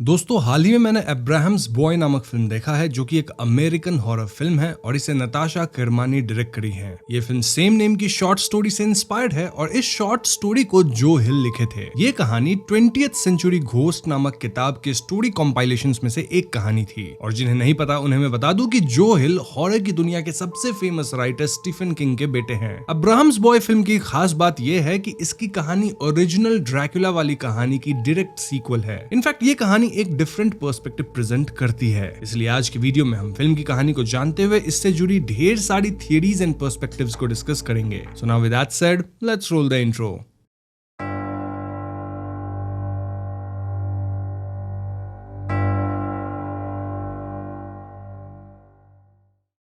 दोस्तों हाल ही में मैंने अब्राहम्स बॉय नामक फिल्म देखा है जो कि एक अमेरिकन हॉरर फिल्म है और इसे नताशा किरमानी डायरेक्ट करी है। ये फिल्म सेम नेम की शॉर्ट स्टोरी से इंस्पायर्ड है और इस शॉर्ट स्टोरी को जो हिल लिखे थे। ये कहानी 20th सेंचुरी घोस्ट नामक किताब के स्टोरी कॉम्पाइलेशंस में से एक कहानी थी और जिन्हें नहीं पता उन्हें मैं बता दूं कि जो हिल हॉरर की दुनिया के सबसे फेमस राइटर स्टीफन किंग के बेटे हैं। अब्राहम्स बॉय फिल्म की खास बात यह है कि इसकी कहानी ओरिजिनल ड्रैकुला वाली कहानी की डायरेक्ट सीक्वल है। इनफैक्ट ये कहानी एक डिफरेंट पर्सपेक्टिव प्रेजेंट करती है। इसलिए आज की वीडियो में हम फिल्म की कहानी को जानते हुए इससे जुड़ी ढेर सारी थियरीज एंड पर्सपेक्टिव्स को डिस्कस करेंगे। So now with that said, let's roll the intro.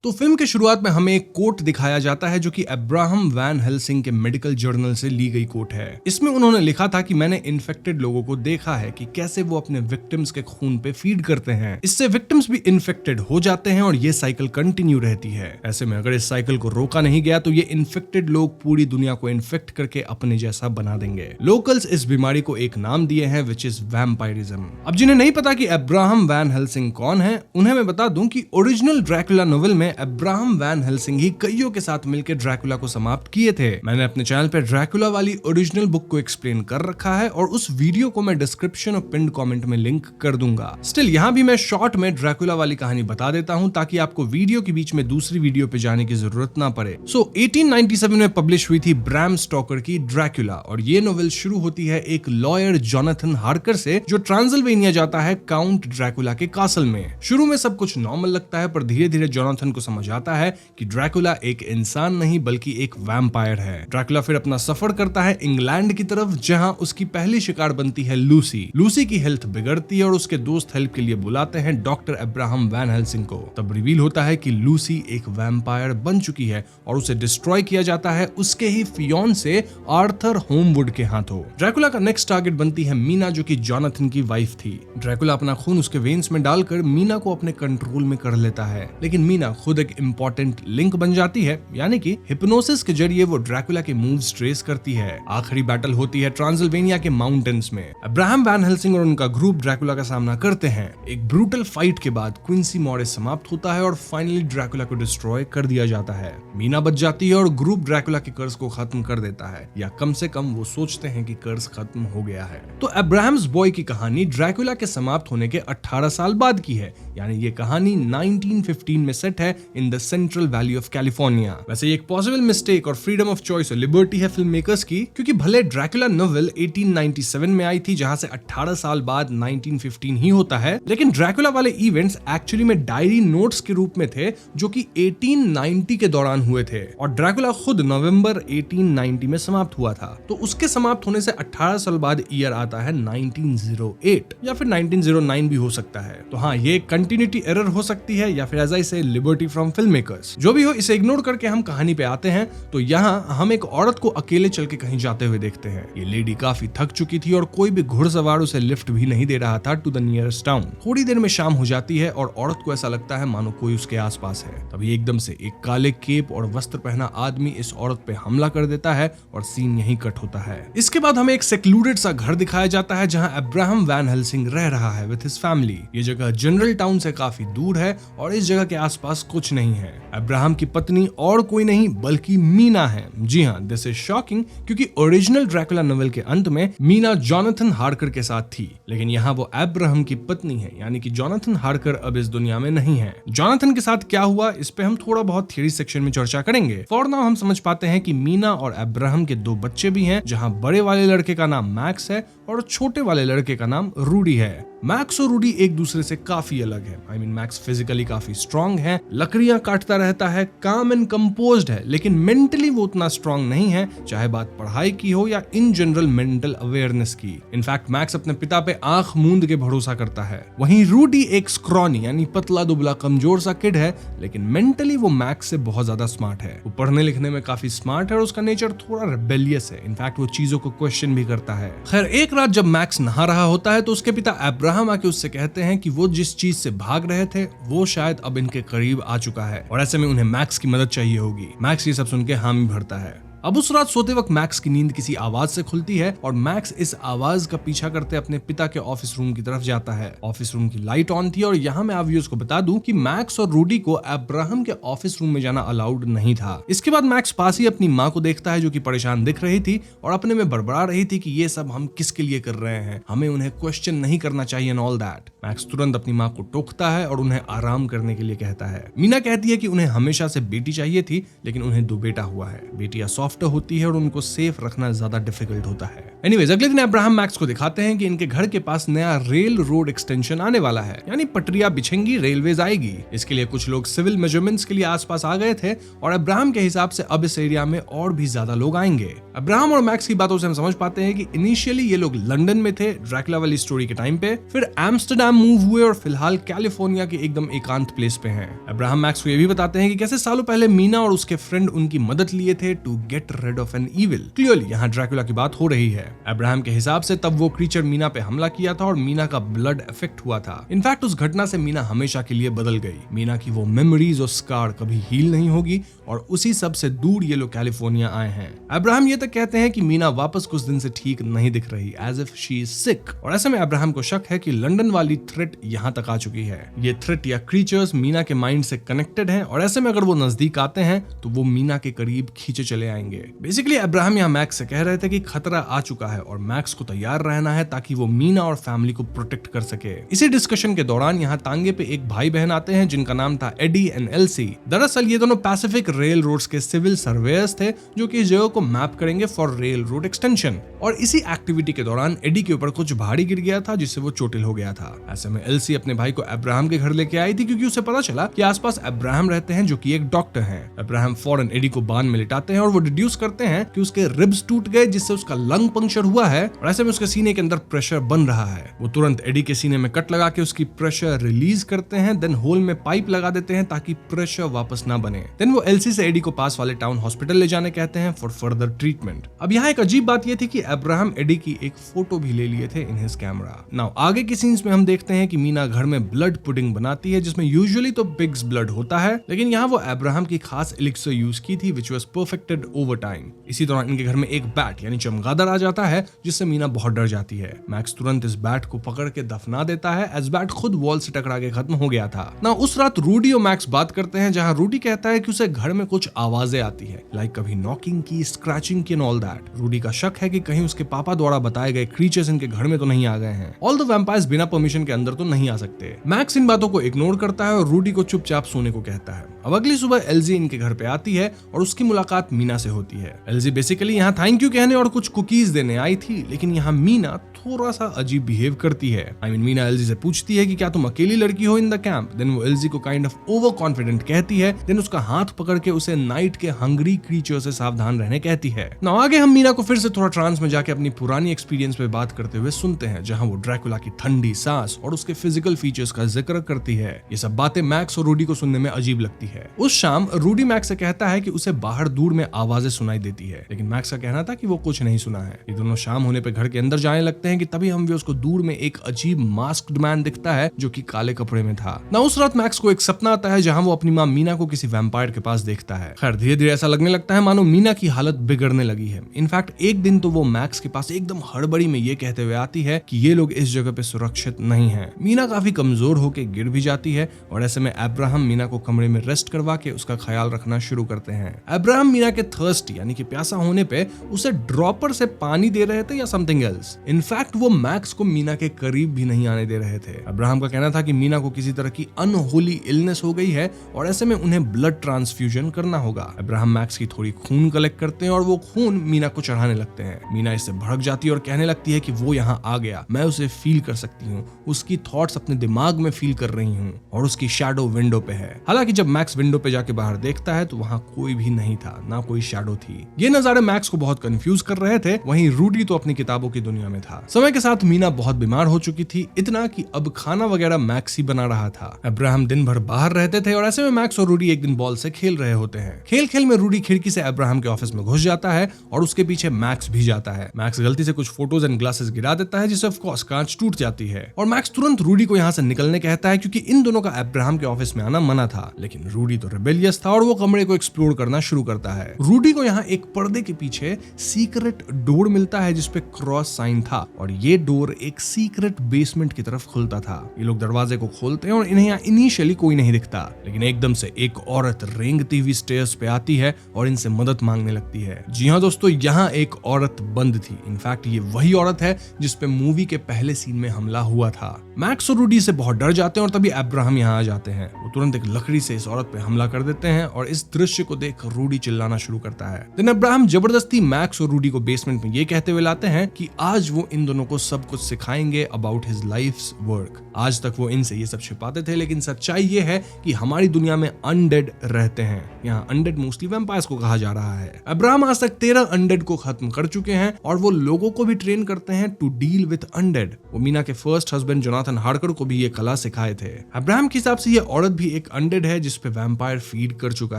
तो फिल्म की शुरुआत में हमें एक कोट दिखाया जाता है जो कि अब्राहम वैन हेल्सिंग के मेडिकल जर्नल से ली गई कोट है। इसमें उन्होंने लिखा था कि मैंने इन्फेक्टेड लोगों को देखा है कि कैसे वो अपने विक्टिम्स के खून पे फीड करते हैं। इससे विक्टिम्स भी इन्फेक्टेड हो जाते हैं और ये साइकिल कंटिन्यू रहती है। ऐसे में अगर इस साइकिल को रोका नहीं गया तो ये इन्फेक्टेड लोग पूरी दुनिया को इन्फेक्ट करके अपने जैसा बना देंगे। लोकल्स इस बीमारी को एक नाम दिए हैं विच इज वैम्पायरिज्म। अब जिन्हें नहीं पता कि अब्राहम वैन हेल्सिंग कौन है, उन्हें मैं बता दूं कि ओरिजिनल ड्रैकुला नोवेल में अब्राहम वैन हेल्सिंग ही कईयों के साथ मिलकर ड्रैकुला को समाप्त किए थे। मैंने अपने चैनल पे ड्रैकुला वाली ओरिजिनल बुक को एक्सप्लेन कर रखा है और उस वीडियो को मैं डिस्क्रिप्शन और पिन्ड कमेंट में लिंक कर दूंगा। स्टिल यहाँ भी मैं शॉर्ट में ड्रैकुला वाली कहानी बता देता हूँ ताकि आपको वीडियो के बीच में दूसरी वीडियो पे जाने की जरूरत ना पड़े। 1897 में पब्लिश हुई थी ब्रैम स्टोकर की ड्रैकुला और ये नोवेल शुरू होती है एक लॉयर जोनाथन हार्कर से जो ट्रांसिल्वेनिया जाता है काउंट ड्रैकुला के कासल में। शुरू में सब कुछ नॉर्मल लगता है पर धीरे धीरे जोनाथन को समझ आता है कि ड्रैकुला एक इंसान नहीं बल्कि एक वैम्पायर है। ड्रैकुला फिर अपना सफर करता है इंग्लैंड की तरफ जहां उसकी पहली शिकार बनती है लूसी। लूसी की हेल्थ बिगड़ती है और उसके दोस्त हेल्प के लिए बुलाते हैं डॉक्टर अब्राहम वैन हेल्सिंग को। तब रिवील होता है कि लूसी एक वैम्पायर बन चुकी है और उसे डिस्ट्रॉय किया जाता है उसके ही फियोंसे आर्थर होमवुड के हाथों। ड्रैकुला का नेक्स्ट टारगेट बनती है मीना जो कि जोनाथन की वाइफ थी। ड्रैकुला अपना खून उसके वेन्स में डालकर मीना को अपने कंट्रोल में कर लेता है लेकिन मीना खुद एक इंपॉर्टेंट लिंक बन जाती है, यानी कि हिप्नोसिस के जरिए वो ड्रैकुला के मूव्स ट्रेस करती है। आखिरी बैटल होती है ट्रांसिल्वेनिया के माउंटेन्स में। अब्राहम वैन हेल्सिंग और उनका ग्रुप ड्रैकुला का सामना करते हैं। एक ब्रूटल फाइट के बाद क्विंसी मॉरिस समाप्त होता है और फाइनली ड्रैकुला को डिस्ट्रॉय कर दिया जाता है। मीना बच जाती है और ग्रुप ड्रैकुला के कर्ज को खत्म कर देता है, या कम से कम वो सोचते हैं कि कर्ज खत्म हो गया है। तो अब्राहम्स बॉय की कहानी ड्रैकुला के समाप्त होने के 18 साल बाद की है, यानी ये कहानी 1915 में सेट है in the central valley of California. वैसे ये एक पॉसिबल मिस्टेक और फ्रीडम ऑफ चॉइस और लिबर्टी है फिल्म मेकर्स की, क्योंकि भले ड्रैकुला नोवेल 1897 में आई थी जहां से 18 साल बाद 1915 ही होता है, लेकिन ड्रैकुला वाले इवेंट्स एक्चुअली में डायरी नोट्स के रूप में थे जो कि 1890 के दौरान हुए थे और ड्रैकुला खुद नवंबर 1890 में समाप्त हुआ था। तो उसके समाप्त होने से 18 साल बाद ईयर आता है 1908 या फिर 1909 भी हो सकता है। तो हाँ, ये कंटिन्यूटी एरर हो सकती है या फिर एज आई से लिबर्टी फ्रॉम फिल्म मेकर्स। जो भी हो, इसे इग्नोर करके हम कहानी पे आते हैं। तो यहाँ हम एक औरत को अकेले चल के कहीं जाते हुए देखते हैं। ये लेडी काफी थक चुकी थी और कोई भी घुड़सवार उसे लिफ्ट भी नहीं दे रहा था टू द नियरेस्ट टाउन। थोड़ी देर में शाम हो जाती है और औरत को ऐसा लगता है मानो कोई उसके आसपास है। तभी एकदम से एक काले केप और वस्त्र पहना आदमी इस औरत पे हमला कर देता है और सीन यहीं कट होता है। इसके बाद हमें एक सेक्लूडेड सा घर दिखाया जाता है जहाँ अब्राहम वैन हेल्सिंग रह रहा है विद हिज फैमिली। ये जगह जनरल टाउन से काफी दूर है और इस जगह के आसपास कुछ नहीं है। अब्राहम की पत्नी और कोई नहीं बल्कि मीना है। जी हाँ, दिस इज शॉकिंग क्योंकि ओरिजिनल ड्रैकुला नोवेल के अंत में मीना जोनाथन हार्कर के साथ थी, लेकिन यहाँ वो अब्राहम की पत्नी है, यानी कि जोनाथन हार्कर अब इस दुनिया में नहीं है। जोनाथन के साथ क्या हुआ इस पे हम थोड़ा बहुत थ्योरी सेक्शन में चर्चा करेंगे। फॉर नाउ हम समझ पाते हैं कि मीना और अब्राहम के 2 बच्चे भी हैं, जहाँ बड़े वाले लड़के का नाम मैक्स है और छोटे वाले लड़के का नाम रूडी है। मैक्स और रूडी एक दूसरे से काफी अलग है। आई मीन मैक्स फिजिकली काफी स्ट्रांग है, लकड़ियां काटता रहता है, काम एंड कंपोज्ड है, लेकिन मेंटली वो उतना स्ट्रांग नहीं है, चाहे बात पढ़ाई की हो या इन जनरल मेंटल अवेयरनेस की। इनफैक्ट मैक्स अपने पिता पे आंख मूंद के भरोसा करता है। वहीं रूडी एक स्क्रॉनी यानी पतला दुबला कमजोर सा किड है, लेकिन मेंटली वो मैक्स से बहुत ज्यादा स्मार्ट है। वो पढ़ने लिखने में काफी स्मार्ट है और उसका नेचर थोड़ा रेबेलियस है। इनफैक्ट वो चीजों को क्वेश्चन भी करता है। खैर, एक रात जब मैक्स नहा रहा होता है तो उसके पिता अब्राहम आके उससे कहते हैं कि वो जिस चीज से भाग रहे थे वो शायद अब इनके करीब आ चुका है और ऐसे में उन्हें मैक्स की मदद चाहिए होगी। मैक्स ये सब सुन के हामी भरता है। अब उस रात सोते वक्त मैक्स की नींद किसी आवाज से खुलती है और मैक्स इस आवाज का पीछा करते अपने पिता के ऑफिस रूम की तरफ जाता है। ऑफिस रूम की लाइट ऑन थी और यहाँ मैं आप व्यूअर्स को बता दूं कि मैक्स और रूडी को अब्राहम के ऑफिस रूम में जाना अलाउड नहीं था। इसके बाद मैक्स पास ही अपनी माँ को देखता है जो कि परेशान दिख रही थी और अपने में बड़बड़ा रही थी कि ये सब हम किसके लिए कर रहे हैं, हमें उन्हें क्वेश्चन नहीं करना चाहिए एंड ऑल दैट। मैक्स तुरंत अपनी माँ को टोकता है और उन्हें आराम करने के लिए कहता है। मीना कहती है कि उन्हें हमेशा से बेटी चाहिए थी लेकिन उन्हें 2 बेटा हुआ है। बेटियां सॉफ्ट होती है और उनको सेफ रखना ज्यादा डिफिकल्ट होता है। एनीवेज अगले दिन अब्राहम मैक्स को दिखाते हैं कि इनके घर के पास नया रेल रोड एक्सटेंशन आने वाला है, यानी पटरियां बिछेंगी, रेलवेज आएगी। इसके लिए कुछ लोग सिविल मेजरमेंट्स के लिए आसपास आ गए थे और अब्राहम के हिसाब से अब इस एरिया में और भी ज्यादा लोग आएंगे। अब्राहम और मैक्स की बातों से हम समझ पाते हैं कि इनिशियली ये लोग लंदन में थे ड्रैकुला वाली स्टोरी के टाइम पे, फिर एम्स्टरडैम मूव हुए और फिलहाल कैलिफोर्निया के एकदम एकांत प्लेस पे हैं। अब्राहम मैक्स को ये भी बताते हैं कि कैसे सालों पहले मीना और उसके फ्रेंड उनकी मदद लिए थे to get rid of an evil. Clearly यहाँ ड्रैकुला की बात हो रही है। अब्राहम के हिसाब से तब वो क्रीचर मीना पे हमला किया था और मीना का ब्लड इफेक्ट हुआ था। इनफैक्ट उस घटना से मीना हमेशा के लिए बदल गई। मीना की वो मेमोरीज और स्कार कभी हील नहीं होगी और उसी सब से दूर ये लोग कैलिफोर्निया आए हैं। अब्राहम ये तक कहते हैं कि मीना वापस कुछ दिन से ठीक नहीं दिख रही, as if she is sick. और ऐसे में अब्राहम को शक है कि लंदन वाली थ्रेट यहाँ तक आ चुकी है। ये थ्रेट या क्रीचर्स मीना के माइंड से कनेक्टेड हैं और ऐसे में अगर वो नजदीक आते हैं तो वो मीना के करीब खींचे चले आएंगे। बेसिकली अब्राहम यहाँ मैक्स से कह रहे थे कि खतरा आ चुका है और मैक्स को तैयार रहना है ताकि वो मीना और फैमिली को प्रोटेक्ट कर सके। इसी डिस्कशन के दौरान यहाँ तांगे पे एक भाई बहन आते हैं जिनका नाम था एडी एंड एल्सी। दरअसल ये दोनों पैसिफिक रेल रोड्स के सिविल सर्वेयर्स थे जो कि इस जगह को मैप करेंगे फॉर रेल रोड एक्सटेंशन। और इसी एक्टिविटी के दौरान एडी के ऊपर कुछ भारी गिर गया था जिससे वो चोटिल हो गया था। ऐसे में एल्सी अपने भाई को अब्राहम के घर लेके आई थी क्योंकि उसे पता चला कि आसपास अब्राहम रहते हैं जो कि एक डॉक्टर हैं। अब्राहम फौरन एडी को बांध में लिटाते हैं और वो डिड्यूस करते हैं कि उसके रिब्स टूट गए जिससे उसका लंग पंक्चर हुआ है और ऐसे में उसके सीने के अंदर प्रेशर बन रहा है। वो तुरंत एडी के सीने में कट लगा के उसकी प्रेशर रिलीज करते हैं, देन होल में पाइप लगा देते हैं ताकि प्रेशर वापस ना बने। देन वो एल्सी से एडी को पास वाले टाउन हॉस्पिटल ले जाने कहते हैं फॉर फर्दर ट्रीटमेंट। अब यहाँ एक अजीब बात ये थी कि अब्राहम एडी की एक फोटो भी ले लिए थे इन हिज कैमरा। नाउ आगे के सीन्स में हम देखते हैं कि मीना घर में ब्लड पुडिंग बनाती है जिसमें यूजुअली तो पिग्स ब्लड होता है, लेकिन यहाँ वो अब्राहम की खास एलिक्सर यूज की थी which was perfected over time. इसी दौरान इनके घर में एक बैट यानी चमगादड़ आ जाता है जिससे मीना बहुत डर जाती है। मैक्स तुरंत इस बैट को पकड़ के दफना देता है एज बैट खुद वॉल से टकरा के खत्म हो गया था। ना उस रात रूडी और मैक्स बात करते हैं जहां रूडी कहता है कि उसे घर में कुछ आवाजें आती है, लाइक कभी नॉकिंग की, स्क्रैचिंग की एंड ऑल दैट। रूडी का शक है कि कहीं उसके पापा द्वारा बताए गए क्रीचर्स इनके घर में तो नहीं आ गए हैं। ऑल द वैम्पायर्स बिना परमिशन के अंदर तो नहीं आ सकते। मैक्स इन बातों को इग्नोर करता है और रूडी को चुपचाप सोने को कहता है। अब अगली सुबह एल्जी इनके घर पे आती है और उसकी मुलाकात मीना से होती है। एल्जी बेसिकली यहाँ थैंक यू कहने और कुछ कुकीज देने आई थी, लेकिन यहाँ मीना थोड़ा सा अजीब बिहेव करती है। मीना एल्जी से पूछती है कि क्या तुम अकेली लड़की हो इन द कैंप। देन वो एल्जी को काइंड ऑफ ओवर कॉन्फिडेंट कहती है। देन उसका हाथ पकड़ के उसे नाइट के हंग्री क्रीचर से सावधान रहने कहती है। ना आगे हम मीना को फिर से थोड़ा ट्रांस में जाके अपनी पुरानी एक्सपीरियंस पे बात करते हुए सुनते हैं जहां वो ड्रैकुला की ठंडी सांस और उसके फिजिकल फीचर्स का जिक्र करती है। ये सब बातें मैक्स और रूडी को सुनने में अजीब लगती है। उस शाम रूडी मैक्स से कहता है कि उसे बाहर दूर में आवाजें सुनाई देती है, लेकिन मैक्स का कहना था कि वो कुछ नहीं सुना है। ये दोनों शाम होने पे घर के अंदर जाने लगते हैं कि तभी हम भी उसको दूर में एक अजीब मास्क्ड मैन दिखता है जो कि काले कपड़े में था। ना उस रात मैक्स को एक सपना आता है जहां वो अपनी माँ मीना को किसी वैम्पायर के पास देखता है। खैर धीरे धीरे ऐसा लगने लगता है मानो मीना की हालत बिगड़ने लगी है। इनफैक्ट एक दिन तो वो मैक्स के पास एकदम हड़बड़ी में ये कहते हुए आती है कि ये लोग इस जगह पे सुरक्षित नहीं है। मीना काफी कमजोर होकर गिर भी जाती है और ऐसे में अब्राहम मीना को कमरे में रेस्ट करवा के उसका ख्याल रखना शुरू करते हैं। अब्राहम मीना के थर्स्टी यानी कि प्यासा होने पे उसे ड्रॉपर से पानी दे रहे थे या समथिंग एल्स। इनफैक्ट वो मैक्स को मीना के करीब भी नहीं आने दे रहे थे। अब्राहम का कहना था कि मीना को किसी तरह की अनहोली इलनेस हो गई है और ऐसे में उन्हें ब्लड ट्रांसफ्यूजन करना होगा। अब्राहम मैक्स की थोड़ी खून कलेक्ट करते हैं और वो खून मीना को चढ़ाने लगते हैं। मीना इससे भड़क जाती है और कहने लगती है कि वो यहाँ आ गया, मैं उसे फील कर सकती हूँ, उसकी थॉट्स अपने दिमाग में फील कर रही हूँ और उसकी शैडो विंडो पे है। हालांकि जब मैक्स विंडो पे जाके बाहर देखता है तो वहाँ कोई भी नहीं था, ना कोई शैडो थी। ये नजारे मैक्स को बहुत कंफ्यूज कर रहे थे। वहीं रूडी तो अपनी किताबों की दुनिया में था। समय के साथ मीना बहुत बीमार हो चुकी थी, इतना कि अब खाना वगैरह मैक्स ही बना रहा था। अब्राहम दिन भर बाहर रहते थे और ऐसे में मैक्स और रूडी एक दिन बॉल से खेल रहे होते हैं। खेल खेल में रूडी खिड़की से अब्राहम के ऑफिस में घुस जाता है और उसके पीछे मैक्स भी जाता है। मैक्स गलती से कुछ फोटोज एंड ग्लासेस गिरा देता है, जिससे ऑफ कोर्स कांच टूट जाती है और मैक्स तुरंत रूडी को यहाँ से निकलने कहता है, क्योंकि इन दोनों का अब्राहम के ऑफिस में आना मना था। लेकिन रूडी तो रिबेलियस था और वो कमरे को एक्सप्लोर करना शुरू करता है। रूडी को यहाँ एक पर्दे के पीछे सीक्रेट डोर मिलता है जिसपे क्रॉस साइन था और ये डोर एक सीक्रेट बेसमेंट की तरफ खुलता था। ये लोग दरवाजे को खोलते हैं और इन्हें यहाँ इनिशियली कोई नहीं दिखता, लेकिन एकदम से एक औरत रेंगती हुई स्टेयर्स पे आती है और इनसे मदद मांगने लगती है। जी हाँ दोस्तों, यहाँ एक औरत बंद थी। इनफैक्ट ये वही औरत है जिसपे मूवी के पहले सीन में हमला हुआ था। मैक्स और रूडी से बहुत डर जाते हैं और तभी अब्राहम यहाँ आ जाते हैं। वो तुरंत एक लकड़ी से इस औरत पे हमला कर देते हैं और इस दृश्य को देख रूडी चिल्लाना शुरू करता है। देन अब्राहम जबरदस्ती मैक्स और रूडी को बेसमेंट में ये कहते हुए लाते हैं कि आज वो इन दोनों को सब कुछ सिखाएंगे अबाउट हिज लाइफ्स वर्क। आज तक वो इनसे ये सब छिपाते थे, लेकिन सच्चाई ये है कि हमारी दुनिया में अनडेड रहते हैं। यहाँ अनडेड मोस्टली वैम्पायर्स को कहा जा रहा है। अब्राहम आज तक 13 अनडेड को खत्म कर चुके हैं और वो लोगों को भी ट्रेन करते हैं टू डील विद अनडेड। वो मीना के फर्स्ट हस्बैंड जोनाथन हार्कर को भी ये कला सिखाए थे। अब्राहम के हिसाब से ये औरत भी एक अनडेड है जिसपे वैम्पायर फीड कर चुका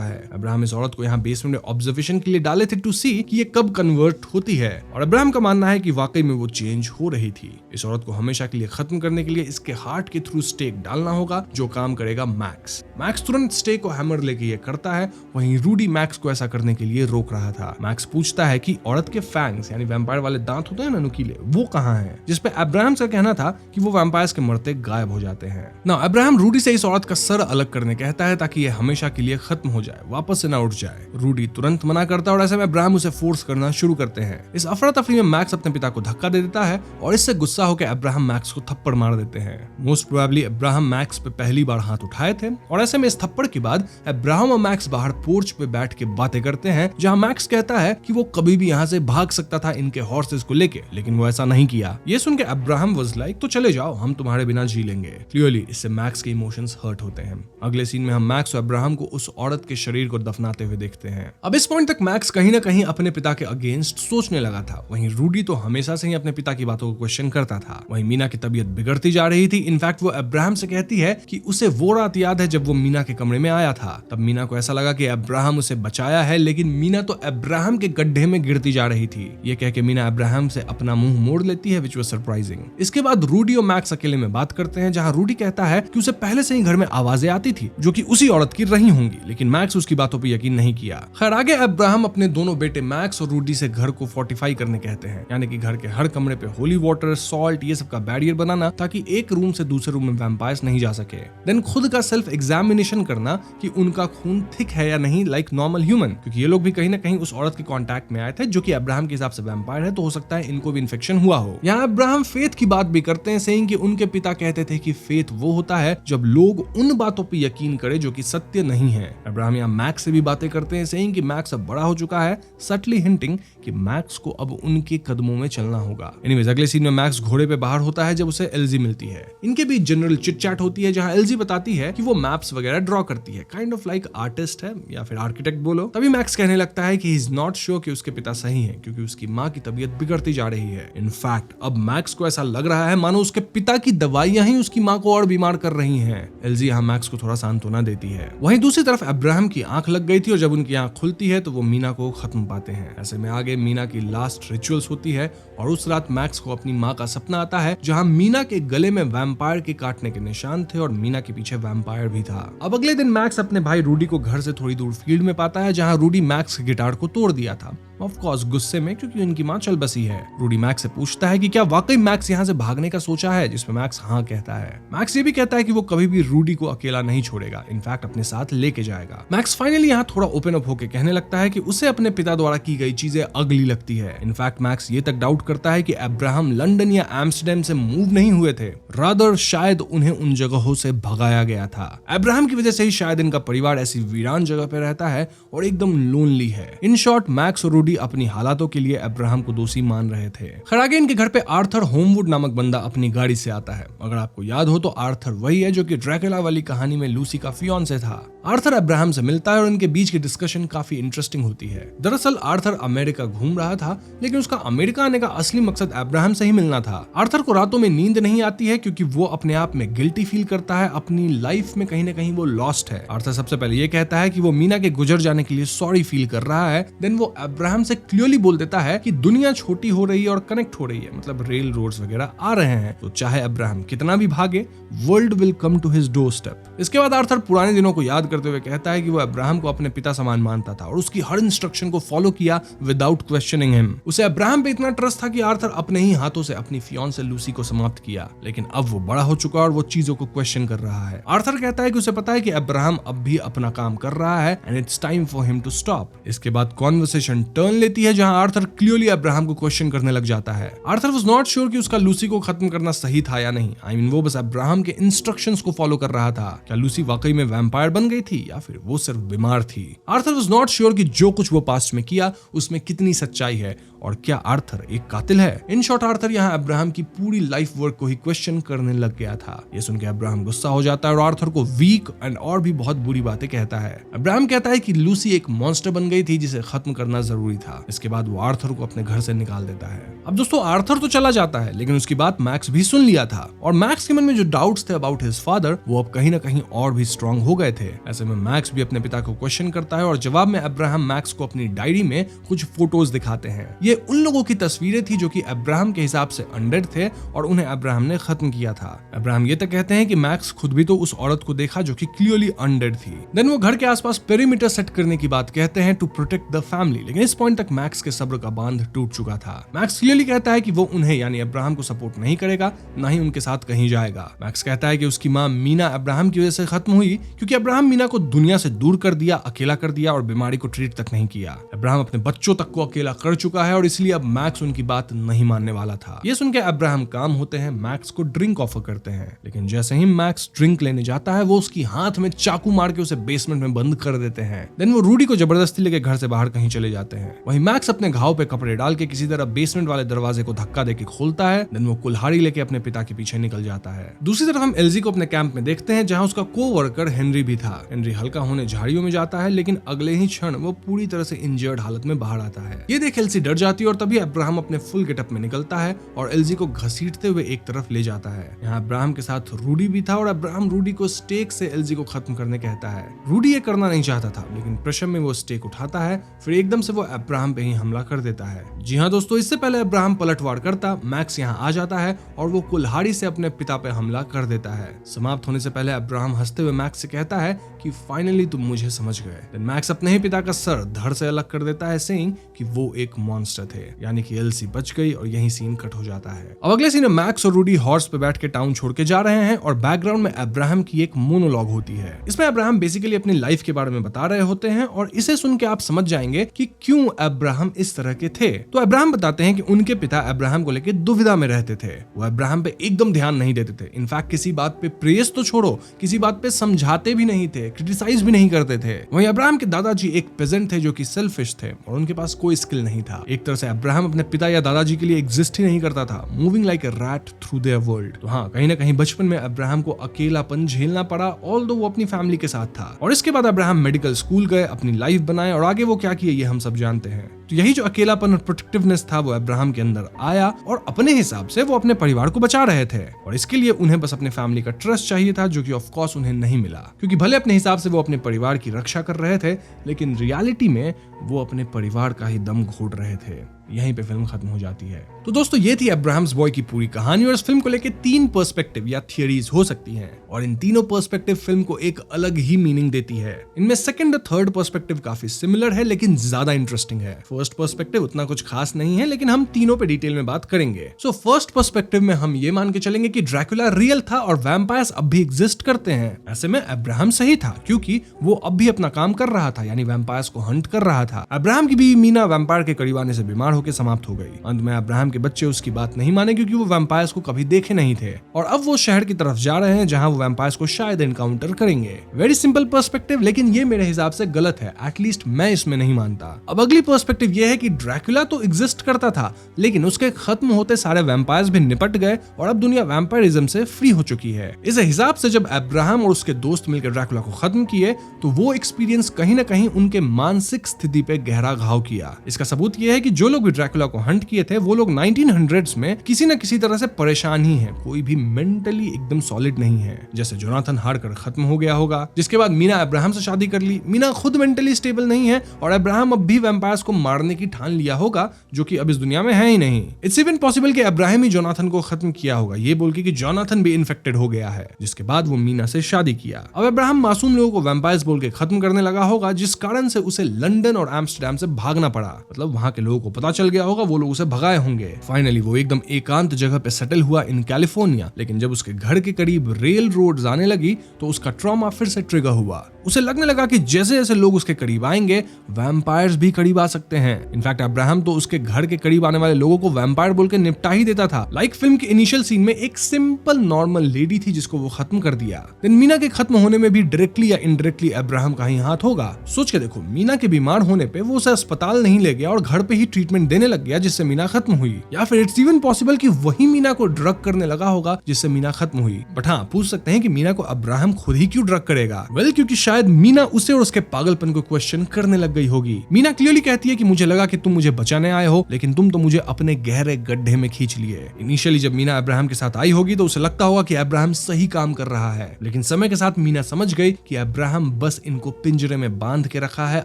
है। अब्राहम इस औरत को यहाँ बेसमेंट में ऑब्जर्वेशन के लिए डाले थे टू सी कि ये कब कन्वर्ट होती है और अब्राहम का मानना है कि वाकई में वो चेंज हो रही थी। इस औरत को हमेशा के लिए खत्म करने के लिए इसके हार्ट के थ्रू स्टेक डालना होगा, जो काम करेगा मैक्स। मैक्स तुरंत स्टेक को हैमर लेके ये करता है, वहीं रूडी मैक्स को ऐसा करने के लिए रोक रहा था। मैक्स पूछता है कि औरत के फैंग्स यानी वैम्पायर वाले दांत होते हैं ना नुकीले, वो कहाँ हैं? जिसपे अब्राहम का कहना था कि वो वैम्पायर्स के मरते गायब हो जाते हैं। ना अब्राहम रूडी से इस औरत का सर अलग करने कहता है ताकि ये हमेशा के लिए खत्म हो जाए, वापस से ना उठ जाए। रूडी तुरंत मना करता है और ऐसे में अब्राहम उसे फोर्स करना शुरू करते हैं। इस अफरा तफरी में मैक्स अपने पिता को धक्का दे देता है और इससे गुस्सा होकर अब्राहम मैक्स को थप्पड़ मार देते हैं। मोस्ट प्रोबेबली अब्राहम मैक्स पे पहली बार हाथ उठाए थे और ऐसे में इस थप्पड़ के बाद अब्राहम और मैक्स बाहर पोर्च पे बैठ के बातें करते हैं, जहां मैक्स कहता है कि वो कभी भी यहाँ से भाग सकता था इनके हॉर्सेस को लेके, लेकिन वो ऐसा नहीं किया। ये सुन के अब्राहम वाज लाइक, तो चले जाओ, हम तुम्हारे बिना जी लेंगे। क्लियरली इससे मैक्स के इमोशंस हर्ट होते हैं। अगले सीन में हम मैक्स और अब्राहम को उस औरत के शरीर को दफनाते हुए देखते हैं। अब इस पॉइंट तक मैक्स कहीं ना कहीं अपने पिता के अगेंस्ट सोचने लगा था। वहीं रूडी तो हमेशा से ही अपने पिता की बातों को क्वेश्चन करता था। वहीं मीना की तबीयत बिगड़ती जा रही थी। इनफैक्ट वो अब्राहम से कहती है कि उसे वो रात याद है जब वो मीना के कमरे में आया था। तब मीना को ऐसा लगा कि अब्राहम उसे बचाया है, लेकिन मीना तो अब्राहम के गड्ढे में गिरती जा रही थी। ये कह के मीना अब्राहम से अपना मुंह मोड़ लेती है, विच वाज सरप्राइजिंग। इसके बाद रूडी और मैक्स अकेले में बात करते हैं, जहां रूडी कहता है कि उसे पहले से ही घर में आवाजें आती थी जो कि उसी औरत की रही होंगी, लेकिन मैक्स उसकी बातों पर यकीन नहीं किया। खैर आगे अब्राहम अपने दोनों बेटे मैक्स और रूडी से घर को फोर्टिफाई करने कहते हैं, यानी कि घर के हर कमरे पे होली वाटर, सॉल्ट, ये सब का बैरियर बनाना ताकि एक रूम से दूसरे रूम में वैम्पायर्स नहीं जा सके। देन खुद का सेल्फ एग्जामिनेशन करना कि उनका खून थिक है या नहीं, लाइक नॉर्मल ह्यूमन, क्योंकि ये लोग भी कहीं ना कहीं उस औरत के कांटेक्ट में आए थे जो कि अब्राहम के हिसाब से वैम्पायर है, तो हो सकता है इनको भी इन्फेक्शन हुआ हो। यहाँ अब्राहम फेथ की बात भी करते हैं, सेइंग कि उनके पिता कहते थे कि फेथ वो होता है जब लोग उन बातों पर यकीन करे जो कि सत्य नहीं है। अब्राहम यहाँ मैक्स से भी बातें करते हैं, सेइंग कि मैक्स अब बड़ा हो चुका है, सटली हिंटिंग कि मैक्स को अब उनके कदमों में चलना होगा। एनीवेज अगले सीन में मैक्स घोड़े पे बाहर होता है जब उसे एल्जी मिलती है। इनके बीच जनरल चिट चैट होती है, जहां एल्जी बताती है कि वो मैप्स वगैरह ड्रॉ करती है, काइंड ऑफ लाइक आर्टिस्ट है या फिर आर्किटेक्ट बोलो। तभी मैक्स कहने लगता है कि ही इज नॉट श्योर कि उसके पिता सही हैं, क्योंकि उसकी माँ की तबीयत बिगड़ती जा रही है। इनफैक्ट अब मैक्स को ऐसा लग रहा है मानो उसके पिता की दवाइयां ही उसकी माँ को और बीमार कर रही हैं। एल्जी यहाँ मैक्स को थोड़ा सांत्वना देती है। वहीं दूसरी तरफ अब्राहम की आंख लग गई थी और जब उनकी आंख खुलती है तो वो मीना को खत्म पाते हैं। ऐसे में आगे मीना की लास्ट रिचुअल्स होती है और उस रात मैक्स को अपनी माँ का सपना आता है, जहां मीना के गले में वैम्पायर के काटने के निशान थे और मीना के पीछे वैम्पायर भी था। अब अगले दिन मैक्स अपने भाई रूडी को घर से थोड़ी दूर फील्ड में पाता है, जहां रूडी मैक्स के गिटार को तोड़ दिया था, ऑफ कोर्स गुस्से में, क्योंकि उनकी मां चल बसी है। रूडी मैक्स से पूछता है कि क्या वाकई मैक्स यहाँ से भागने का सोचा है, जिसमें मैक्स हाँ कहता है। मैक्स ये भी कहता है कि वो कभी भी रूडी को अकेला नहीं छोड़ेगा, इनफैक्ट अपने साथ लेके जाएगा। मैक्स फाइनली यहाँ थोड़ा ओपन अप होकर कहने लगता है कि उसे अपने पिता द्वारा की गई चीजें अगली लगती है। इनफैक्ट मैक्स ये तक डाउट करता है कि अब्राहम लंदन या एम्स्टर्डम से मूव नहीं हुए थे, रादर शायद उन्हें उन जगहों से भगाया गया था। अब्राहम की वजह से ही शायद इनका परिवार ऐसी वीरान जगह पे रहता है और एकदम लोनली है। इन शॉर्ट मैक्स और रूडी रूडी अपनी हालातों के लिए अब्राहम को दोषी मान रहे थे। खैर आगे इनके घर पे आर्थर होमवुड नामक बंदा अपनी गाड़ी से आता है। अगर आपको याद हो तो आर्थर वही है जो कि ड्रैकुला वाली कहानी में लूसी का फियांसे था। आर्थर अब्राहम से मिलता है और इनके बीच की डिस्कशन काफी इंटरेस्टिंग होती है। दरअसल आर्थर अमेरिका घूम रहा था, लेकिन उसका अमेरिका आने का असली मकसद अब्राहम से ही मिलना था। आर्थर को रातों में नींद नहीं आती है क्योंकि वो अपने आप में गिल्टी फील करता है, अपनी लाइफ में कहीं ना कहीं वो लॉस्ट है। आर्थर सबसे पहले ये कहता है कि वो मीना के गुजर जाने के लिए सॉरी फील कर रहा है। देन वो अब्राहम से क्लियरली बोल देता है कि दुनिया छोटी हो रही है और कनेक्ट हो रही है, मतलब रेल रोड्स वगैरह आ रहे हैं, तो चाहे अब्राहम कितना भी भागे, world will come to his doorstep. इसके बाद आर्थर पुराने दिनों को याद करते हुए कहता है कि वो अब्राहम को अपने पिता समान मानता था और उसकी हर इंस्ट्रक्शन को फॉलो किया विदाउट क्वेश्चनिंग हिम। उसे अब्राहम पे इतना ट्रस्ट था कि आर्थर अपने ही हाथों से अपनी फियांसे लूसी को समाप्त किया, लेकिन अब वो बड़ा हो चुका और वो चीजों को क्वेश्चन कर रहा है। आर्थर कहता है कि उसे पता है कि अब्राहम अब भी अपना काम कर रहा है and it's time for him to stop. इसके बाद कॉन्वर्सेशन टर्न लेती है जहां आर्थर क्लियरली अब्राहम को क्वेश्चन करने लग जाता है। आर्थर वाज नॉट श्योर कि उसका लूसी को खत्म करना सही था या नहीं। आई मीन वो बस अब्राहम के इंस्ट्रक्शंस को फॉलो कर रहा था। क्या लूसी वाकई में वैम्पायर बन गई थी या फिर वो सिर्फ बीमार थी? आर्थर वाज नॉट श्योर कि जो कुछ वो पास्ट में किया उसमें कितनी सच्चाई है और क्या आर्थर एक कातिल है। इन शॉर्ट आर्थर यहाँ अब्राहम की पूरी लाइफ वर्क को ही क्वेश्चन करने लग गया था। ये सुन के अब्राहम गुस्सा हो जाता है और आर्थर को वीक एंड और भी बहुत बुरी बातें कहता है। अब्राहम कहता है कि लूसी एक मॉन्स्टर बन गई थी जिसे खत्म करना जरूरी था। इसके बाद वो आर्थर को अपने घर से निकाल देता है। अब दोस्तों आर्थर तो चला जाता है, लेकिन उसकी बात मैक्स भी सुन लिया था और मैक्स के मन में जो डाउट्स थे अबाउट हिज फादर वो अब कहीं ना कहीं और भी स्ट्रांग हो गए थे। ऐसे में मैक्स भी अपने पिता को क्वेश्चन करता है और जवाब में अब्राहम मैक्स को अपनी डायरी में कुछ फोटोज दिखाते हैं। ये उन लोगों की तस्वीरें थी जो कि अब्राहम के हिसाब से अनडेड थे और उन्हें अब्राहम ने खत्म किया था। अब्राहम ये तक कहते हैं कि मैक्स खुद भी तो उस औरत को देखा जो कि क्लियरली अनडेड थी। देन वो घर के आसपास पेरीमीटर सेट करने की बात कहते हैं टू प्रोटेक्ट द फैमिली, लेकिन इस पॉइंट तक मैक्स के सब्र का बांध टूट चुका था। मैक्स क्लियरली कहता है कि वो उन्हें यानी अब्राहम को सपोर्ट नहीं करेगा, ना ही उनके साथ कहीं जाएगा। मैक्स कहता है कि उसकी माँ मीना अब्राहम की वजह से खत्म हुई क्योंकि अब्राहम मीना को दुनिया से दूर कर दिया, अकेला कर दिया और बीमारी को ट्रीट तक नहीं किया। अब्राहम अपने बच्चों तक को अकेला कर चुका है और इसलिए अब मैक्स उनकी बात नहीं मानने वाला था। ये सुन के अब्राहम काम होते हैं, मैक्स को ड्रिंक ऑफर करते हैं, लेकिन जैसे ही मैक्स ड्रिंक लेने जाता है वो उसकी हाथ में चाकू मार के उसे बेसमेंट में बंद कर देते हैं। देन वो रूडी को जबरदस्ती लेके घर से बाहर कहीं चले जाते हैं। वहीं मैक्स अपने घाव पे कपड़े डाल के किसी तरह बेसमेंट वाले दरवाजे को धक्का देके खोलता है। देन वो कुल्हाड़ी लेके अपने पिता के पीछे निकल जाता है। दूसरी तरफ हम एल्जी को अपने कैंप में देखते हैं जहां उसका कोवर्कर हेनरी भी था। हेनरी हल्का होने झाड़ियों में जाता है, लेकिन अगले ही क्षण वो पूरी तरह से इंजर्ड हालत में बाहर आता है। ये देख एल्सी डर जाती है और तभी अब्राहम अपने फुल गेटअप में निकलता है और एल्जी को घसीटते हुए एक तरफ ले जाता है। यहाँ अब्राहम के साथ रूडी भी था और अब्राहम रूडी को स्टेक से एल्जी को खत्म करने कहता है। रूडी ये करना नहीं चाहता था, लेकिन प्रेशर में वो स्टेक उठाता है, फिर एकदम से वो अब्राहम पे ही हमला कर देता है। जी हाँ दोस्तों, इससे पहले अब्राहम पलटवार करता, मैक्स यहाँ आ जाता है और वो कुल्हाड़ी से अपने पिता पे हमला कर देता है। समाप्त होने से पहले अब्राहम हंसते हुए मैक्स से कहता है कि फाइनली तुम मुझे समझ गए। मैक्स अपने ही पिता का सर धड़ से अलग कर देता है, सेइंग कि वो एक मॉन्स्टर थे, यानी कि एल्सी बच गई और यही सीन कट हो जाता है। अब अगले सीन में मैक्स और रूडी हॉर्स पे बैठ के टाउन छोड़ के जा रहे हैं और बैकग्राउंड में अब्राहम की एक मोनोलॉग होती है। इसमें अब्राहम बेसिकली अपनी लाइफ के बारे में बता रहे होते हैं और इसे सुन के आप समझ जाएंगे कि क्यों अब्राहम इस तरह के थे। तो अब्राहम बताते हैं कि उनके पिता अब्राहम को लेकर दुविधा में रहते थे। वो अब्राहम पे एकदम ध्यान नहीं देते थे। इनफैक्ट किसी बात पे प्रेस तो छोड़ो, किसी बात पे समझाते भी नहीं थे, क्रिटिसाइज भी नहीं करते थे। वहीं अब्राहम के दादाजी एक पेजेंट थे जो कि सेल्फिश थे और उनके पास कोई स्किल नहीं था। एक तरह से अब्राहम अपने पिता या दादाजी के लिए एग्जिस्ट ही नहीं करता था, moving like a rat through their world. तो हाँ, कहीं ना कहीं बचपन में अब्राहम को अकेलापन झेलना पड़ा, ऑल्दो वो अपनी फैमिली के साथ था। और इसके बाद अब्राहम मेडिकल स्कूल गए, अपनी लाइफ बनाए और आगे वो क्या किए ये हम सब जानते हैं। तो यही जो अकेलापन और प्रोटेक्टिवनेस था वो अब्राहम के अंदर आया और अपने हिसाब से वो अपने परिवार को बचा रहे थे और इसके लिए उन्हें बस अपने फैमिली का ट्रस्ट चाहिए था, जो कि ऑफ कोर्स उन्हें नहीं मिला, क्योंकि भले अपने हिसाब से वो अपने परिवार की रक्षा कर रहे थे, लेकिन रियलिटी में वो अपने परिवार का ही दम घोट रहे थे। यहीं पे फिल्म खत्म हो जाती है। तो दोस्तों ये थी अब्राहम्स बॉय की पूरी कहानी और इस फिल्म को लेके 3 पर्सपेक्टिव या थियरीज हो सकती हैं और इन तीनों पर्सपेक्टिव फिल्म को एक अलग ही मीनिंग देती है। इनमें सेकंड और थर्ड पर्सपेक्टिव काफी सिमिलर है लेकिन ज्यादा इंटरेस्टिंग है। फर्स्ट पर्सपेक्टिव उतना कुछ खास नहीं है, लेकिन हम तीनों पे डिटेल में बात करेंगे। सो फर्स्ट पर्सपेक्टिव में हम ये मान के चलेंगे कि ड्रैकुला रियल था और वैम्पायर्स अब भी एग्जिस्ट करते हैं। ऐसे में अब्राहम सही था क्योंकि वो अब भी अपना काम कर रहा था, यानी वैम्पायर्स को हंट कर रहा था। अब्राहम की बीवी मीना वैम्पायर के करीब आने से बीमार होकर समाप्त हो गई। अंत में अब्राहम के बच्चे उसकी बात नहीं माने क्योंकि वो वैम्पायर्स को कभी देखे नहीं थे और अब वो शहर की तरफ जा रहे हैं जहां वो वैम्पायर्स को शायद एनकाउंटर करेंगे। वेरी सिंपल पर्सपेक्टिव, लेकिन ये मेरे हिसाब से गलत है, एटलीस्ट मैं इसमें नहीं मानता। अब अगली पर्सपेक्टिव पर्सपेक्टिव ये है कि ड्रैकुला तो एग्जिस्ट करता था, लेकिन उसके खत्म होते सारे वैम्पायर्स भी निपट गए और अब दुनिया वैम्पायरिज्म से फ्री हो चुकी है। इस हिसाब से जब अब्राहम और उसके दोस्त मिलकर ड्रैकुला को खत्म किए तो वो एक्सपीरियंस कहीं ना कहीं उनके मानसिक स्थिति पे गहरा घाव किया। इसका सबूत ये है कि जो लोग भी ड्रैकुला को हंट किए थे वो लोग 1900s में किसी न किसी तरह से परेशान ही हैं, कोई भी मेंटली एकदम सॉलिड नहीं है। जैसे जोनाथन हारकर खत्म हो गया होगा, जिसके बाद मीना अब्राहम से शादी कर ली। मीना खुद मेंटली स्टेबल नहीं है और अब्राहम अब भी वैम्पायर्स को मारने की ठान लिया होगा, जो कि अब इस दुनिया में है ही नहीं। इट्स इवन पॉसिबल कि अब्राहम ही जोनाथन को खत्म किया होगा, ये बोल के कि जोनाथन भी इन्फेक्टेड हो गया है, जिसके बाद वो मीना से शादी किया। अब अब्राहम मासूम लोगों को वैम्पायर्स बोल के खत्म करने लगा होगा, जिस कारण से उसे लंदन और एम्स्टर्डम से भागना पड़ा। मतलब वहां के लोगों को पता चल गया होगा, वो लोग उसे भगाए होंगे। फाइनली वो एकदम एकांत जगह पे सेटल हुआ इन कैलिफोर्निया। लेकिन जब उसके घर के करीब रेल रोड आने लगी तो उसका ट्रॉमा फिर से ट्रिगर हुआ। उसे लगने लगा कि जैसे जैसे लोग उसके करीब आएंगे वैम्पायर्स भी करीब आ सकते हैं। इनफैक्ट अब्राहम तो उसके घर के करीब आने वाले लोगों को वैम्पायर बोल के निपटा ही देता था। लाइक फिल्म के इनिशियल सीन में एक सिंपल नॉर्मल लेडी थी जिसको वो खत्म कर दिया। देन मीना के खत्म होने में भी डायरेक्टली या इनडायरेक्टली अब्राहम का ही हाथ होगा। सोच के देखो, मीना के बीमार होने पे वो उसे अस्पताल नहीं ले गया और घर पे ही ट्रीटमेंट देने लग गया, जिससे मीना खत्म हुई। या फिर इट्स इवन पॉसिबल कि वही मीना को ड्रग करने लगा होगा जिससे मीना खत्म हुई। बट हाँ, पूछ सकते हैं कि मीना को अब्राहम खुद ही क्यों ड्रग करेगा? वेल, क्योंकि शायद मीना उसे और उसके पागलपन को क्वेश्चन करने लग गई होगी। मीना क्लियरली कहती है कि मुझे लगा कि तुम मुझे बचाने आए हो, लेकिन तुम तो मुझे अपने गहरे गड्ढे में खींच लिए। इनिशियली जब मीना अब्राहम के साथ आई होगी तो उसे लगता होगा कि अब्राहम सही काम कर रहा है, लेकिन समय के साथ मीना समझ गई कि अब्राहम बस इनको पिंजरे में बांध के रखा है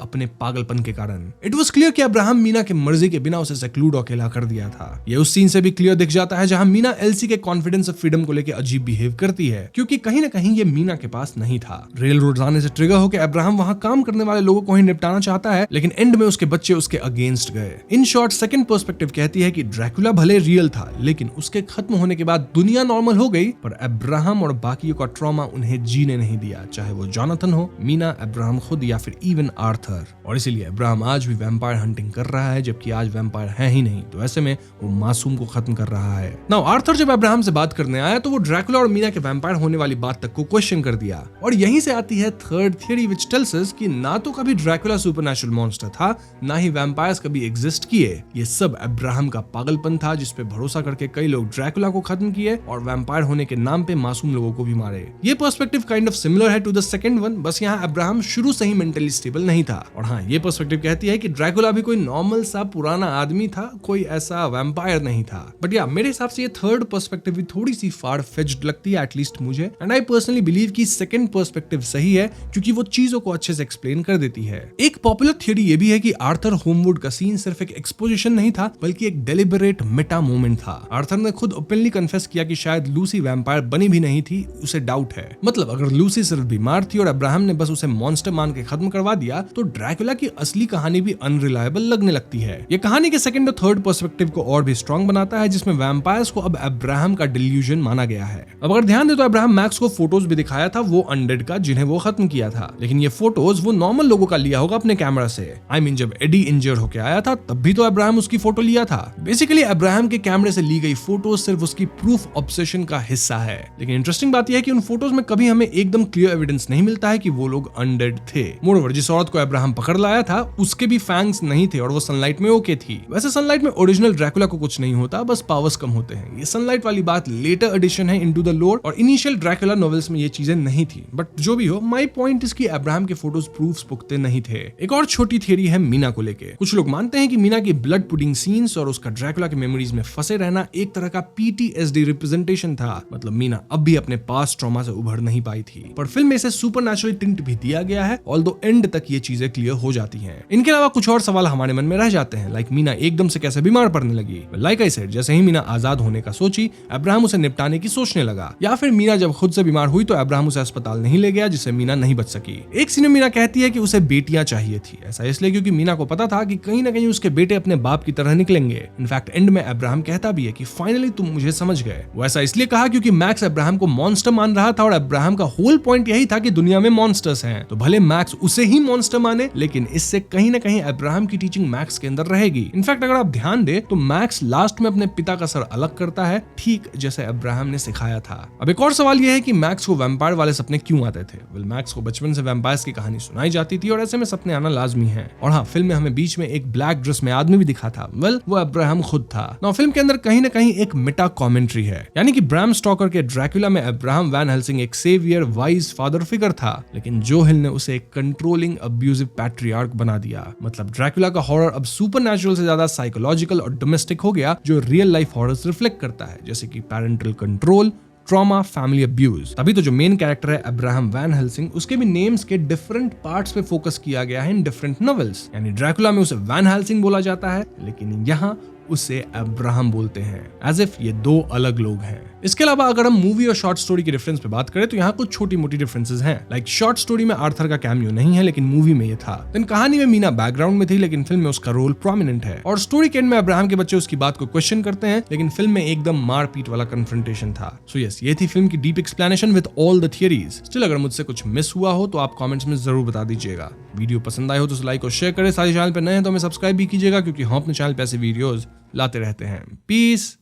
अपने पागलपन के कारण। इट वाज क्लियर कि अब्राहम मीना के मर्जी के बिना उसे सेक्लूड अकेला कर दिया था। ये उस सीन से भी क्लियर दिख जाता है जहां मीना एल्सी के कॉन्फिडेंस ऑफ फ्रीडम को लेकर अजीब बिहेव करती है, क्योंकि कहीं ना कहीं ये मीना के पास नहीं था। रेल रोड आने से ट्रिगर होकर अब्राहम वहां काम करने वाले लोगों को ही निपटाना चाहता है, लेकिन एंड में उसके बच्चे उसके अगेंस्ट गए। इन शॉर्ट, सेकंड पर्सपेक्टिव कहती है कि ड्रैकुला भले रियल था, लेकिन उसके खत्म होने के बाद दुनिया नॉर्मल हो गई, पर अब्राहम और बाकियों का ट्रॉमा उन्हें जीने नहीं दिया, चाहे वो जोनाथन हो, मीना, अब्राहम खुद या फिर इवन आर्थर। और इसीलिए अब्राहम आज भी वैम्पायर हंटिंग कर रहा है, जबकि आज वैम्पायर है ही नहीं, तो ऐसे में वो मासूम को खत्म कर रहा है। नाउ आर्थर जब अब्राहम से बात करने आया तो वो ड्रैकुला और मीना के वैम्पायर होने वाली बात तक को क्वेश्चन कर दिया। और यहीं से आती है third theory which tells us कि ना तो कभी ड्रैकुला सुपरनैचुरल मॉन्स्टर था, ना ही वैम्पायर्स कभी एग्जिस्ट किए। ये सब अब्राहम का पागलपन था, जिस पे भरोसा करके कई लोग ड्रैकुला को खत्म किए और वैम्पायर होने के नाम पे मासूम लोगों को भी मारे। ये पर्सपेक्टिव काइंड ऑफ सिमिलर है टू द सेकंड वन, बस यहाँ अब्राहम शुरू से ही मेंटली स्टेबल नहीं था। और हाँ, ये पर्सपेक्टिव कहती है कि ड्रैकुला भी कोई नॉर्मल सा पुराना आदमी था, कोई ऐसा वैम्पायर नहीं था। बट या मेरे हिसाब से ये थर्ड पर्सपेक्टिव भी थोड़ी सी फार फेच्ड लगती है, एटलीस्ट मुझे। एंड आई पर्सनली बिलीव कि सेकंड पर्सपेक्टिव सही है, क्योंकि वो चीजों को अच्छे से एक्सप्लेन कर देती है। एक पॉपुलर थ्योरी ये भी है कि आर्थर होमवुड का सीन सिर्फ एक एक्सपोजिशन नहीं था, बल्कि एक डेलिबरेट मेटा मोमेंट था। आर्थर ने खुद ओपनली कन्फेस किया कि शायद लूसी वैम्पायर बनी भी नहीं थी, उसे डाउट है। मतलब अगर लूसी सिर्फ बीमार थी और अब्राहम ने बस उसे मॉन्स्टर मान के खत्म करवा दिया, तो ड्रैकुला की असली कहानी भी अनरिलायबल लगने लगती है। ये कहानी के सेकंड और थर्ड पर्सपेक्टिव को और भी स्ट्रॉन्ग बनाता है, जिसमें वैम्पायर्स को अब अब्राहम का डिल्यूजन माना गया है। अब अगर ध्यान दे तो अब्राहम मैक्स को फोटोज भी दिखाया था वो अनडेड का, जिन्हें वो खत्म किया था, लेकिन ये फोटोज वो नॉर्मल लोगों का लिया होगा अपने कैमरा से। आई मीन जब एडी इंजर्ड होके आया था तब भी तो अब्राहम उसकी फोटो लिया था। बेसिकली अब्राहम के कैमरे से ली गई फोटोज सिर्फ उसकी प्रूफ ऑब्सेशन का हिस्सा है। लेकिन इंटरेस्टिंग बात यह है कि उन फोटोज में कभी हमें एकदम क्लियर एविडेंस नहीं मिलता है कि वो लोग अनडेड थे। मोreover, जिस औरत को अब्राहम पकड़ लाया था उसके भी फैंग्स नहीं थे और वो सनलाइट में ओके थी। वैसे सनलाइट में ओरिजिनल ड्रैकुला को कुछ नहीं होता, बस पावर्स कम होते हैं। ये सनलाइट वाली बात लेटर एडिशन है इनटू द लोर, और इनिशियल ड्रैकुला नॉवेल्स में ये चीजें नहीं थी। बट जो भी हो, माय पॉइंट इज कि अब्राहम के फोटोज प्रूफ्स पुख्ते नहीं थे। एक और छोटी थियरी है मीना को लेके। कुछ लोग मानते हैं कि मीना की ब्लड पुडिंग सीन्स और उसका ड्रैकुला के मेमोरीज में फंसे रहना एक तरह का PTSD रिप्रेजेंटेशन था। मतलब मीना अब भी अपने पास्ट ट्रॉमा से उभर नहीं पाई थी। पर फिल्म में इसे सुपरनैचुरल टिंट भी दिया गया है, ऑल्दो एंड तक ये चीजें क्लियर हो जाती हैं। इनके अलावा कुछ और सवाल हमारे मन में रह जाते हैं, लाइक मीना एकदम से कैसे बीमार पड़ने लगी। लाइक आई सेड, जैसे ही मीना आजाद होने का सोची, अब्राहम उसे निपटाने की सोचने लगा। या फिर मीना जब खुद से बीमार हुई तो अब्राहम उसे अस्पताल नहीं ले गया, जिससे मीना नहीं बच सकी। एक सीन में मीना कहती है कि उसे बेटियां चाहिए थी। ऐसा इसलिए क्योंकि मीना को पता था कि कहीं ना कहीं उसके बेटे अपने बाप की तरह निकलेंगे। इनफैक्ट एंड में अब्राहम कहता भी है कि फाइनली तुम मुझे समझ गए। वो ऐसा इसलिए कहा क्योंकि मैक्स अब्राहम को मॉन्स्टर मान रहा था और अब्राहम का होल पॉइंट यही था कि दुनिया में मॉन्स्टर्स हैं। तो भले मैक्स उसे ही मॉन्स्टर माने, लेकिन इससे कहीं ना कहीं अब्राहम की टीचिंग मैक्स के अंदर रहेगी। इनफैक्ट अगर आप ध्यान दे तो मैक्स लास्ट में अपने पिता का सर अलग करता है, ठीक जैसे अब्राहम ने सिखाया था। अब एक और सवाल यह है कि मैक्स को वैम्पायर वाले सपने क्यों आते थे। वेल, मैक्स को बचपन से वैम्पायर्स की कहानी सुनाई जाती थी और ऐसे में सपने आना लाजमी है। और हाँ, फिल्म में हमें बीच में एक ब्लैक ड्रेस में आदमी भी दिखा था। वेल, वो अब्राहम खुद था। नाउ फिल्म के अंदर कहीं ना कहीं एक मेटा कमेंट्री है, यानी कि ब्रैम स्टॉकर के ड्रैकुला में अब्राहम वैन हेल्सिंग एक सेवियर, वाइज फादर फिगर था, लेकिन जो हिल ने उसे एक कंट्रोलिंग, अब्यूजिव पैट्रियार्क बना दिया। मतलब ड्रैकुला का हॉरर अब सुपरनैचुरल से ज्यादा साइकोलॉजिकल और डोमेस्टिक हो गया, जो रियल लाइफ हॉरर्स रिफ्लेक्ट करता है, जैसे कि parental control, trauma, family abuse. तभी तो जो मेन कैरेक्टर है अब्राहम वैन हेल्सिंग, उसके भी नेम्स के डिफरेंट पार्ट्स पे फोकस किया गया है इन डिफरेंट नॉवेल्स। यानी ड्रैकुला में उसे वैन हेल्सिंग बोला जाता है, लेकिन यहाँ उसे अब्राहम बोलते हैं, एज इफ ये दो अलग लोग हैं। इसके अलावा अगर हम मूवी और शॉर्ट स्टोरी के डिफरेंस पे बात करें तो यहाँ कुछ छोटी मोटी डिफरेंसेस हैं। लाइक शॉर्ट स्टोरी में आर्थर का कैमियो नहीं है, लेकिन मूवी में ये था। देन कहानी में मीना बैकग्राउंड में थी, लेकिन फिल्म में उसका रोल प्रोमिनेंट है। और स्टोरी के एंड में अब्राहम के बच्चे उसकी बात को क्वेश्चन करते हैं, लेकिन फिल्म में एकदम मारपीट वाला कन्फ्रंटेशन था। सो यस, ये थी फिल्म की deep explanation with all the theories. Still अगर मुझसे कुछ मिस हुआ हो तो आप कमेंट्स में जरूर बता दीजिएगा। वीडियो पसंद आए हो तो लाइक और शेयर करें। साथ ही चैनल पर नए हैं तो हमें सब्सक्राइब भी कीजिएगा, क्योंकि हम अपने चैनल पे ऐसे वीडियोस लाते रहते हैं। पीस।